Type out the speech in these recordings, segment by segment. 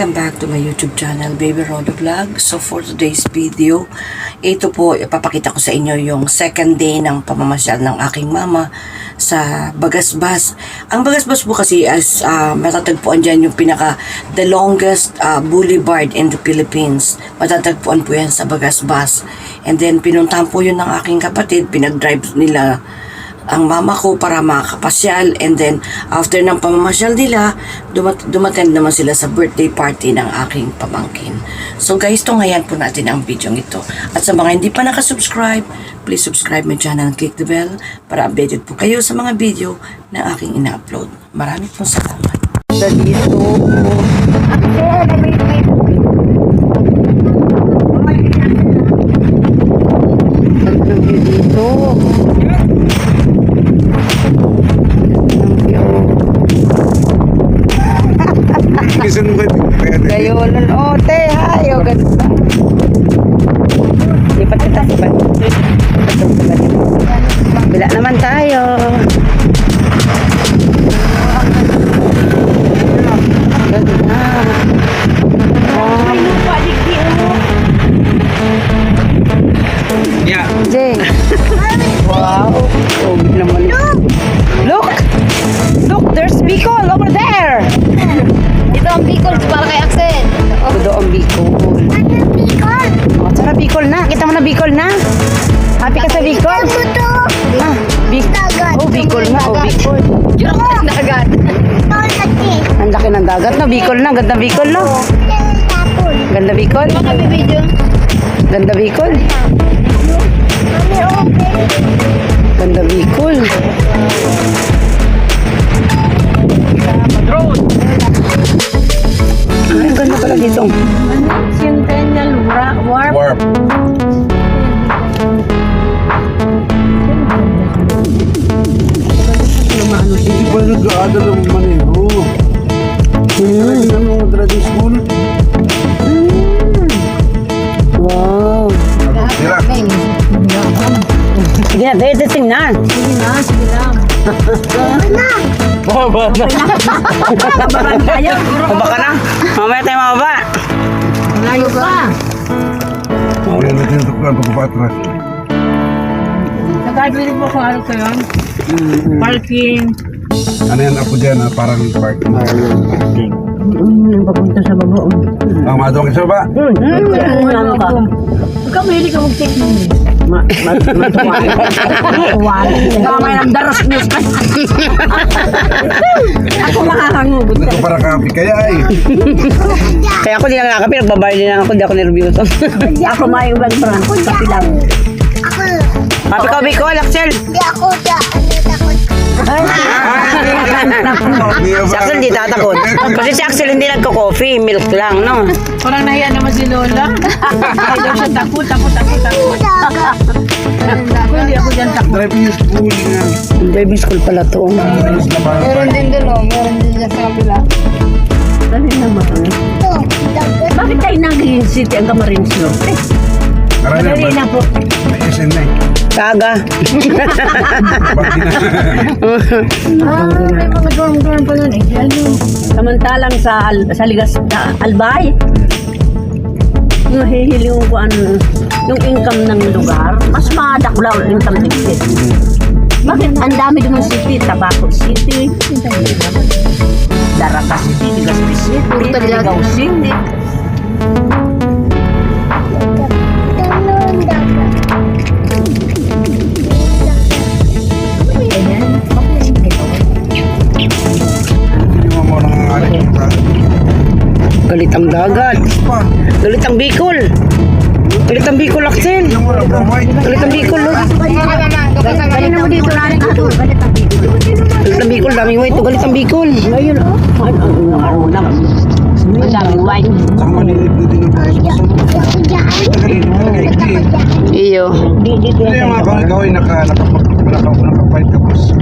Welcome back to my YouTube channel, Baby Rodo Vlog. So for today's video, ito po, ipapakita ko sa inyo yung second day ng pamamasyal ng aking mama sa Bagasbas. Ang Bagasbas po kasi as matatagpuan dyan yung the longest boulevard in the Philippines. Matatagpuan po yan sa Bagasbas. And then pinuntahan po yun ng aking kapatid, pinag-drive nila ang mama ko para makapasyal, and then after ng pamamasyal nila, dumating naman sila sa birthday party ng aking pamangkin. So guys, tungayan po natin ang video ito. At sa mga hindi pa nakasubscribe, please subscribe my channel and click the bell para updated po kayo sa mga video na aking ina-upload. Maraming po salamat. Gayolan ote, hayo ganda. Lipat kita ba? Bila naman tayo. Ganda. Yeah. Jay. Wow. Oh, naman. Look, there's Bicol over there. Ito ang Bicol para kay Axel. Ito ang Bicol. Oh, tara Bicol na. Kita mo na Bicol na. Happy ka sa Bicol? Ah, oh, Bicol na. Oh, Bicol. Ang dagat. Ang laki ng dagat na. Bicol na. Ganda Bicol no? Ganda Bicol? Kami video. Ganda Bicol? Ganda Bicol. Ay, ang ganda pala dito. Centennial Warp. Warp. Hindi pa nag-aadal ng maneho. Talagang ano, driving school. Wow. Tira. Sige na, dating na. Sige lang. Baba na. Babaran tayo. Baba ka na. Mamaya tayo mababa. Malayo pa. Kaya natin ito ko ang pagpapatras. Nagkabili po kung ano ko yun. Parking. Ano yan ako dyan, parang parking. Papunta sa baba. Ang madong isa ba? Ano ka? Ikaw mahilig ka mag-take mo. Matuwari. Kamay ng daros news ka. Ako makakangugot. Ito para kapi kaya ay. Kaya ako di lang nakakapi, nagbabayad din lang ako, di ako nervyoso. Ako may ubang brand. Kapi lang. Papi ka, Bicol, Axel. Hindi ako takot. Si Axel hindi tatakot. Kasi si Axel hindi nagko-coffee, milk lang, no? Parang nahiya naman si Lola. Ay daw siya takot. Hindi ako dyan takot. Driving school nga. Driving school pala to. Meron din doon, meron din dyan sa kabila. Dali naman. Bakit tayo nang Green City ang Camarines Norte? Dali na po. May SN na eh. Kaga. Bakit na? May mga dorm pa nun eh. Samantalang sa Ligas, Albay, nahihiling ko ano, yung income ng lugar, mas madaklaw yung income ng city. Bakit? Ang dami naman city, Tabaco City, Daraka City, Legazpi City, Ligaw City. Hindi mo lang ang aling ka. Galit ang dagat. Galit ang Bicol. Galit ang Bicol, Axel. Yung wala pa white. Galit ang Bicol, no? Galing mo dito lang ako. Galit ang Bicol, daming white. Galit ang Bicol. Ngayon, ang araw na. Madaming wine. Ang manilig na din ang pagkasunod. Iyo. Hindi yung mga kaway naka-fight tapos.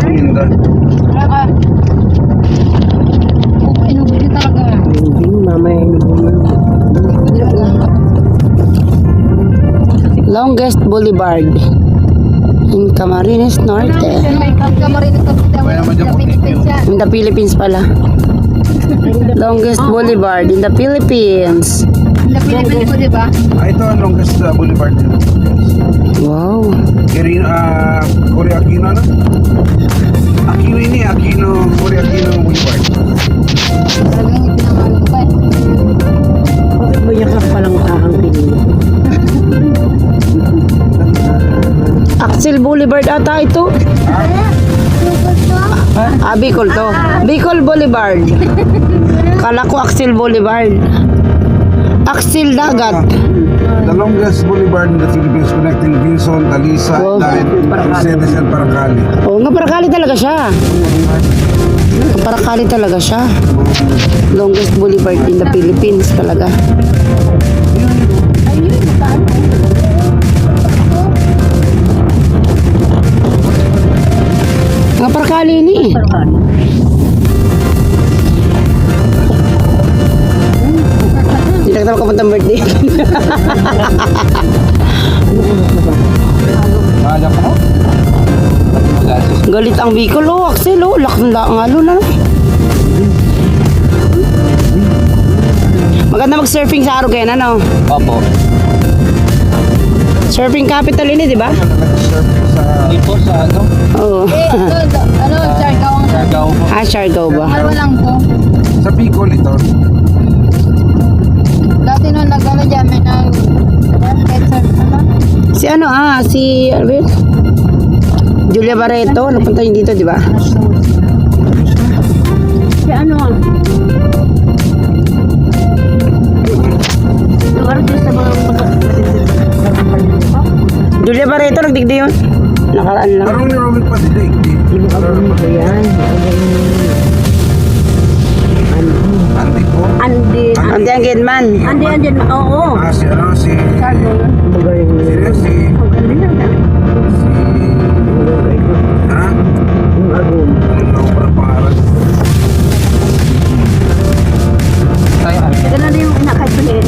Hinda. Inubili talaga. Mamaya Longest Boulevard in Camarines Norte. May Camarines Norte. Kaya naman dyan po. In the Philippines pala. Longest boulevard in the Philippines. Sa Pilipinas po, di ba? Ito ang longest boulevard nila. Wow. Korea Aquino na? Aquino ini, Korea Aquino Boulevard. Talagang ipinangalan pa eh. Bakit ba yakap palang kakang pinili? Axel Boulevard ata ito. Bicol to. Bicol Boulevard. Kala ko Axel Boulevard. Axel Dagat. The longest boulevard in the Philippines connecting Vinson, Talisa, Oh. Mercedes, and Paracali. Oo nga, Paracali talaga siya. Paracali talaga siya. Longest boulevard in the Philippines talaga. Nga Paracali ini. Hindi na kita makapuntang birthday. Kaya ko? Galit ang Bicol, oh, Axel, oh. Ngalo na. Maganda mag-surfing sa Aruguena, no? Opo. Surfing capital ini, di ba? Nag-surfing sa... Dito sa ano? Oo. Ano, Siargao ang Siargao po. Siargao ba? Ano lang po. Sa Bicol ito. Dati nung nag-ano dyan, may Si ano ba yun? Julia Barreto, napunta yun dito, di ba? Si ano lugar dyan sa mga Julia Barreto, nagdigdi yun. Nakaraan lang. Parang niromit pa sila eh. Andi po. Andi. Andi ang Genman. Andi, oo. Si ano, si... Sino si... Ha? Ano ba ang pangalan? Ito na yung inakasulit.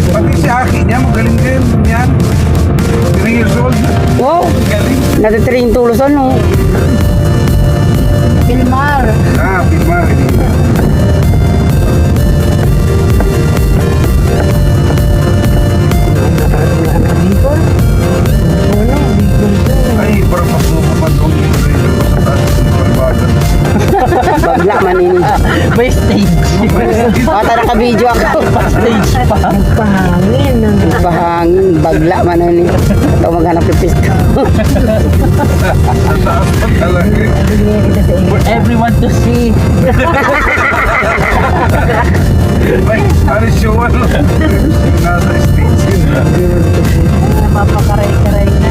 Pati si Aki niya, magaling din yan. 3 years old. Wow, Galing. natitiring tulos ano. Pilmar. Pilmar. Ay, parang pasukapan kong dito sa taas ng Palbagan. Bagla man ini. May stage. Ata naka-video ako. Stage pa. Bahangin, bagla man ini. Ito maghanap ng pisto. Ang taas pa talaga eh. For everyone to see. Ay, aris show ano? Nasa stage yun. Napapakaray-karay na.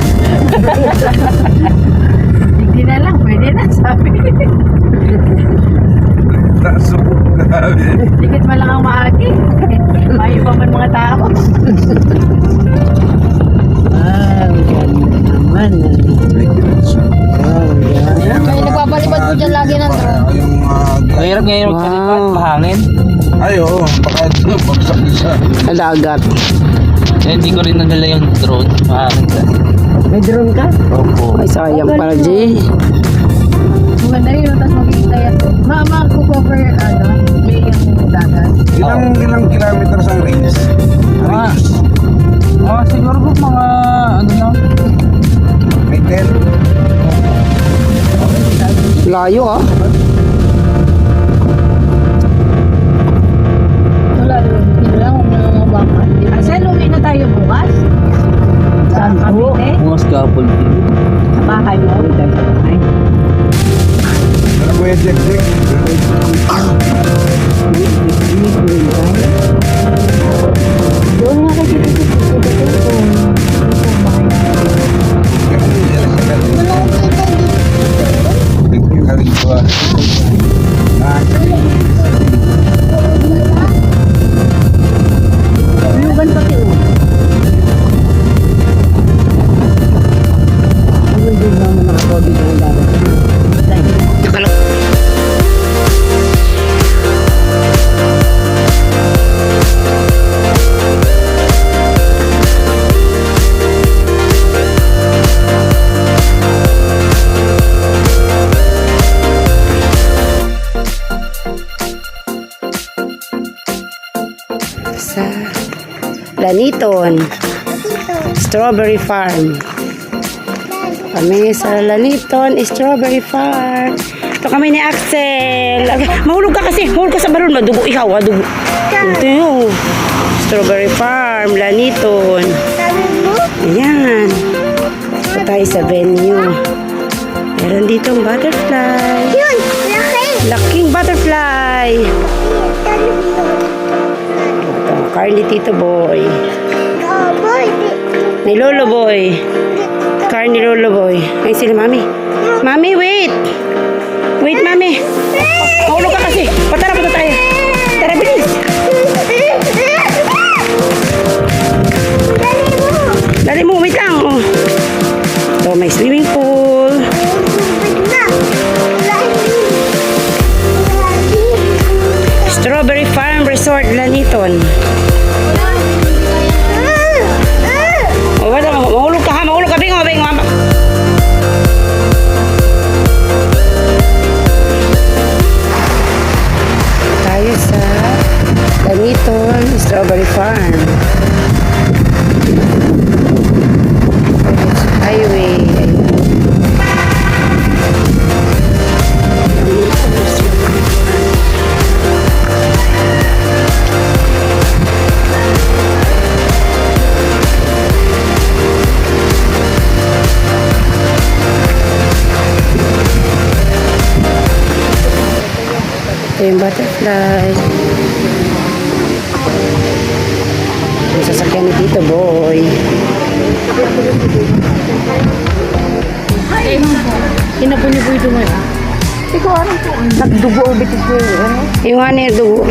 Hindi na lang, pwede na, sabi. Nasubok na. Dikit man lang ang maagi. Mayo pa man mga tao. May nagpapalipad po dyan lagi ng drone. Mahirap ngayon magpalipad. Wow. Mahangin. Ay, oo. Baka bagsak din siya. Dagat. Hindi ko rin nadala yung drone. Mahangin ka. May drone ka? Opo. Ay, sayang pala, Jay. Maganda rin, tapos makikita yan. Cover, may yung dagat. Ilang kilometers ang range? Siguro po mga ano lang. May 10. Layo, ah. Wala, hindi lang kung mga baka. Saan uwi na tayo bukas? Sa Cavite? Mga scaffold. Sa bahay mo? Ano ba yung Jack? Doon nga kasi Lugan pati o. Ano din lang na nakakodi ng dagat? Laniton. Strawberry Farm. Kami sa Laniton Strawberry Farm. Ito kami ni Axel. Mahulog ka kasi. Mahulog ka sa balon. Madugo ikaw. Dugo. Ito yun. Strawberry Farm. Laniton. Ayan. Ito tayo sa venue. Meron ditong butterfly. Yun, laki. Laking butterfly. Ito, car ni Tito Boy. Cowboy. Ni Lolo Boy. Car ni Lolo Boy. Ay, sila Mami. Mami, wait. Wait, Mami. Mahulog ka kasi. Patara po tayo. Tara, bilis. Dali mo, wait lang. Oh. Ito, may swimming pool. Strawberry Farm Resort Laniton. Oh, wala. Mahulog ka ha. Mahulog ka. Bingo, bingo. Tayo sa Laniton Strawberry Farm. Highway. Ito yung butterfly. Yung sasakyan ni Tito Boy. Kinapo niyo po ito mo. Ikaw ano po? Nagdugo o bitis ko ano? Yung ano yung dugo.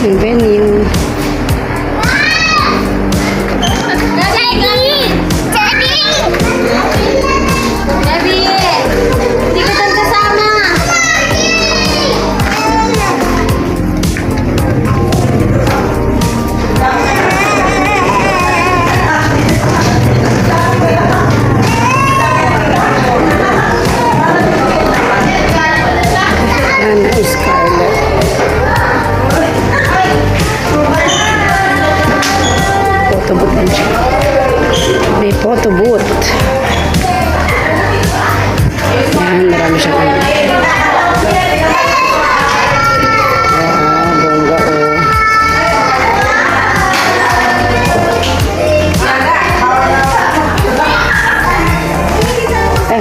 Yung venue. Ano, Scarlett. Photo booth din siya. May photo booth. Yan, marami siyang ano. Bongga oh.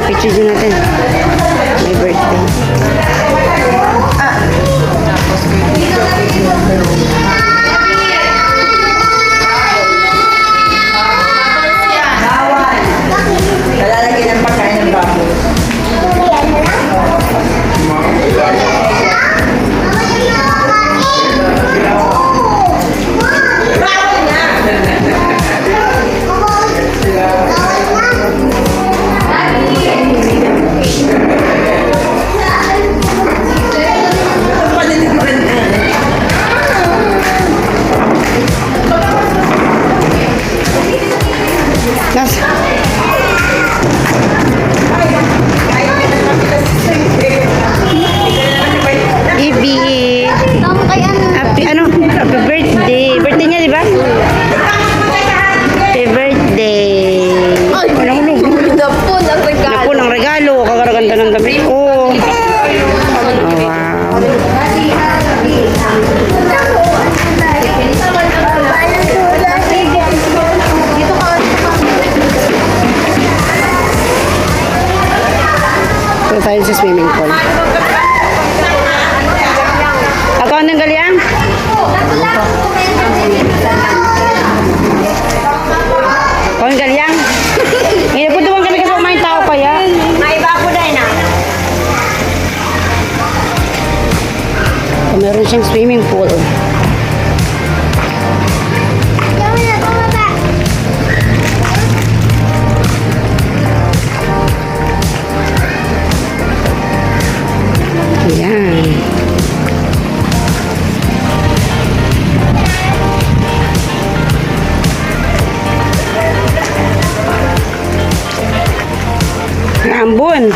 Picture din natin. May birthday. Nalalagyan ng pagkain ng baboy. Ibi. Happy birthday. Birthday niya, di ba? Happy birthday. Napon ang regalo. Naku, ng regalo. Kagaraganda ng damit ko. Oh, wow. Ito tayo sa swimming pool. Ako anong galyang? Ako ang galyang? Ngayon po duwang kami kasi kumain tao kaya. May iba ko dahil na. Meron siyang swimming pool. Ayan. Ambon.